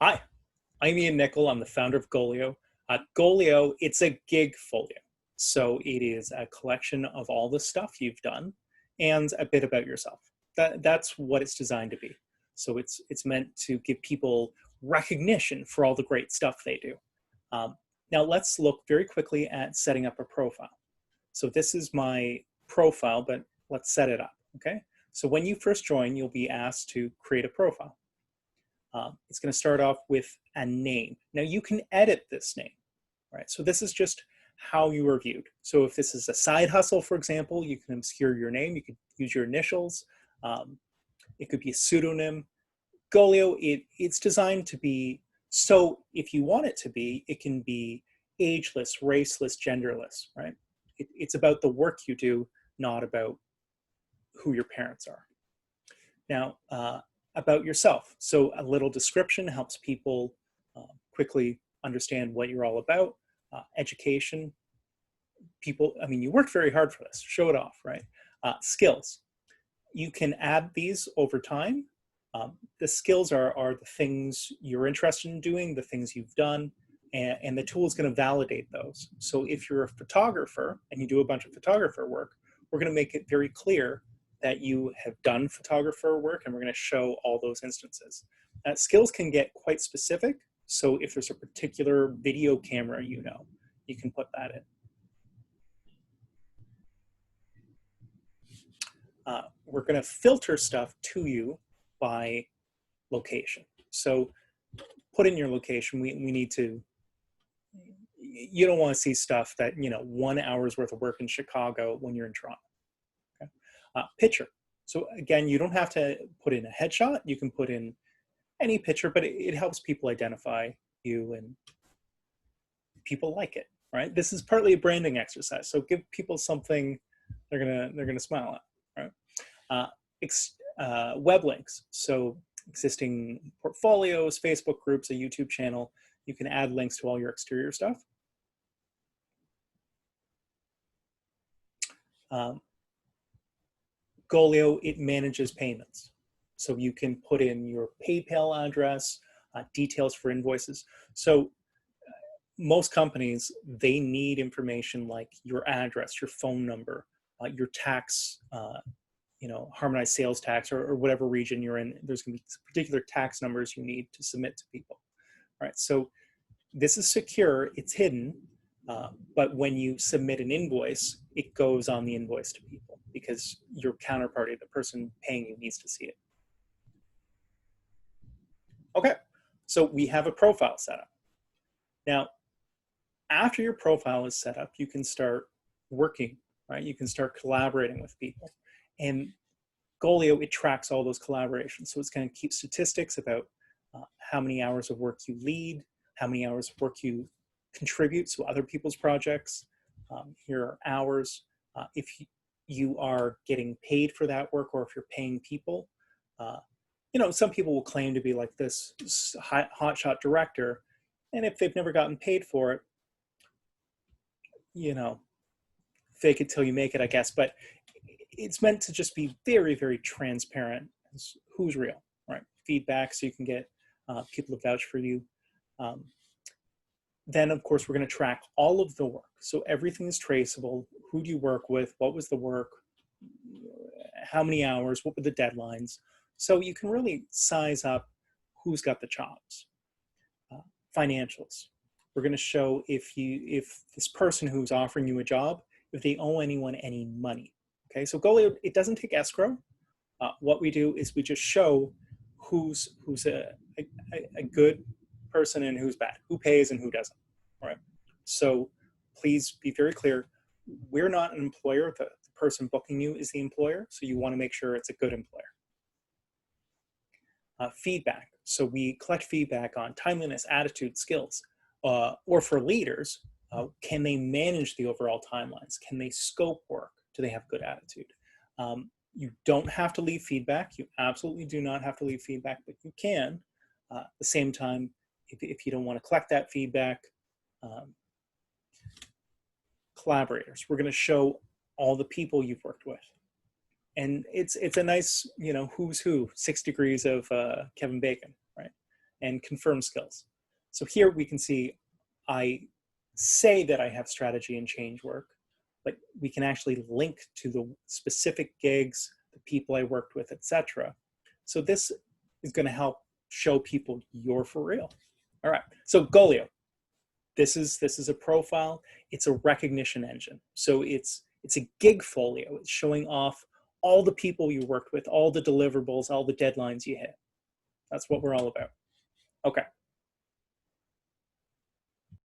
Hi, I'm Ian Nickel. I'm the founder of Golio. Golio, it's a gig folio. So it is a collection of all the stuff you've done and a bit about yourself. That's what it's designed to be. So it's meant to give people recognition for all the great stuff they do. Um, Now let's look very quickly at setting up a profile. So this is my profile, but let's set it up, okay? So when you first join, you'll be asked to create a profile. It's going to start off with a name. Now you can edit this name, right? So this is just how you are viewed. So if this is a side hustle, for example, you can obscure your name. You could use your initials. Um, it could be a pseudonym. Golio, it's designed to be, so if you want it to be, it can be ageless, raceless, genderless, right? It's about the work you do, not about who your parents are. Now, about yourself. So a little description helps people quickly understand what you're all about. Education, people, I mean, you worked very hard for this, show it off, right? Skills, you can add these over time. The skills are the things you're interested in doing, the things you've done, and the tool is going to validate those. So if you're a photographer and you do a bunch of photographer work, we're going to make it very clear that you have done photographer work, and we're going to show all those instances. Skills can get quite specific, so if there's a particular video camera you can put that in. We're going to filter stuff to you by location. So put in your location. We need to, you don't want to see stuff that, 1 hour's worth of work in Chicago when you're in Toronto. Okay? Picture. So again, you don't have to put in a headshot. You can put in any picture, but it helps people identify you and people like it, right? This is partly a branding exercise. So give people something they're gonna smile at, right? Web links. So existing portfolios, Facebook groups, a YouTube channel, you can add links to all your exterior stuff. Golio, it manages payments. So you can put in your PayPal address, details for invoices. So most companies, they need information like your address, your phone number, your tax, harmonized sales tax, or whatever region you're in. There's going to be particular tax numbers you need to submit to people. All right, so this is secure, it's hidden, but when you submit an invoice, it goes on the invoice to people because your counterparty, the person paying you, needs to see it. Okay, so we have a profile set up. Now, after your profile is set up, you can start working, right? You can start collaborating with people. And Golio, it tracks all those collaborations. So it's going to keep statistics about how many hours of work you lead, how many hours of work you contribute to other people's projects. Here are hours. If you are getting paid for that work, or if you're paying people, some people will claim to be like this hotshot director, and if they've never gotten paid for it, fake it till you make it, I guess. But it's meant to just be very, very transparent. Who's real, right? Feedback, so you can get people to vouch for you. Then, of course, we're going to track all of the work. So everything is traceable. Who do you work with? What was the work? How many hours? What were the deadlines? So you can really size up who's got the chops. Financials. We're going to show if this person who's offering you a job, if they owe anyone any money. Okay, so Golio, it doesn't take escrow. What we do is we just show who's a good person and who's bad, who pays and who doesn't. All right. So please be very clear. We're not an employer. The person booking you is the employer. So you want to make sure it's a good employer. Feedback. So we collect feedback on timeliness, attitude, skills, or for leaders, can they manage the overall timelines? Can they scope work? Do they have good attitude? You don't have to leave feedback. You absolutely do not have to leave feedback, but you can. At the same time, if you don't want to collect that feedback, collaborators. We're going to show all the people you've worked with. And it's a nice, who's who, 6 degrees of Kevin Bacon, right? and confirm skills. So here we can see I say that I have strategy and change work, but we can actually link to the specific gigs, the people I worked with, etc. So this is going to help show people you're for real. All right, so Golio. This is a profile. It's a recognition engine. So it's a gig folio. It's showing off all the people you worked with, all the deliverables, all the deadlines you hit. That's what we're all about. Okay.